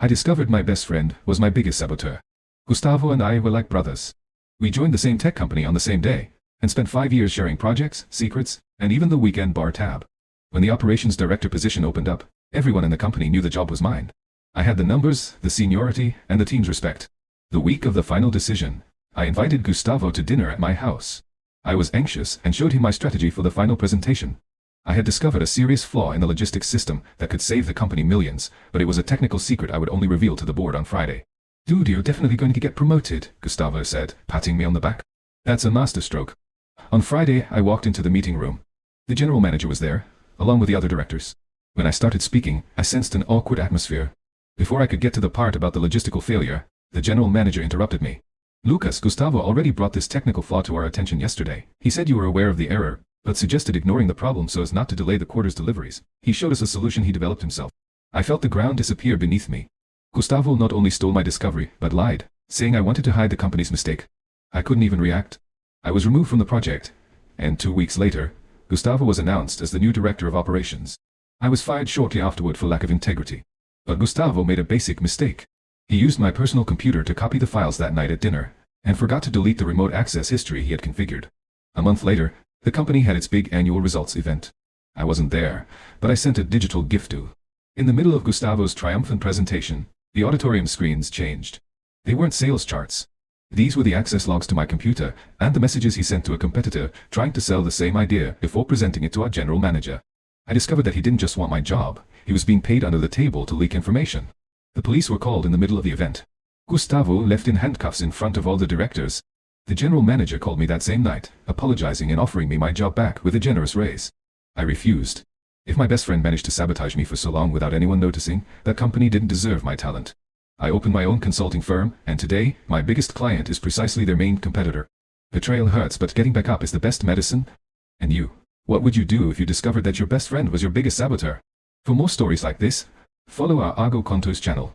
I discovered my best friend was my biggest saboteur. Gustavo and I were like brothers. We joined the same tech company on the same day, and spent 5 years sharing projects, secrets, and even the weekend bar tab. When the operations director position opened up, everyone in the company knew the job was mine. I had the numbers, the seniority, and the team's respect. The week of the final decision, I invited Gustavo to dinner at my house. I was anxious and showed him my strategy for the final presentation. I had discovered a serious flaw in the logistics system that could save the company millions, but it was a technical secret I would only reveal to the board on Friday. "Dude, you're definitely going to get promoted," Gustavo said, patting me on the back. "That's a masterstroke." On Friday, I walked into the meeting room. The general manager was there, along with the other directors. When I started speaking, I sensed an awkward atmosphere. Before I could get to the part about the logistical failure, the general manager interrupted me. "Lucas, Gustavo already brought this technical flaw to our attention yesterday. He said you were aware of the error, but suggested ignoring the problem so as not to delay the quarter's deliveries. He showed us a solution he developed himself." I felt the ground disappear beneath me. Gustavo not only stole my discovery, but lied, saying I wanted to hide the company's mistake. I couldn't even react. I was removed from the project, and 2 weeks later, Gustavo was announced as the new director of operations. I was fired shortly afterward for lack of integrity. But Gustavo made a basic mistake. He used my personal computer to copy the files that night at dinner, and forgot to delete the remote access history he had configured. A month later, the company had its big annual results event. I wasn't there, but I sent a digital gift to. In the middle of Gustavo's triumphant presentation, the auditorium screens changed. They weren't sales charts. These were the access logs to my computer, and the messages he sent to a competitor trying to sell the same idea before presenting it to our general manager. I discovered that he didn't just want my job, he was being paid under the table to leak information. The police were called in the middle of the event. Gustavo left in handcuffs in front of all the directors. The general manager called me that same night, apologizing and offering me my job back with a generous raise. I refused. If my best friend managed to sabotage me for so long without anyone noticing, that company didn't deserve my talent. I opened my own consulting firm, and today, my biggest client is precisely their main competitor. Betrayal hurts, but getting back up is the best medicine. And you? What would you do if you discovered that your best friend was your biggest saboteur? For more stories like this, follow our Argo Contours channel.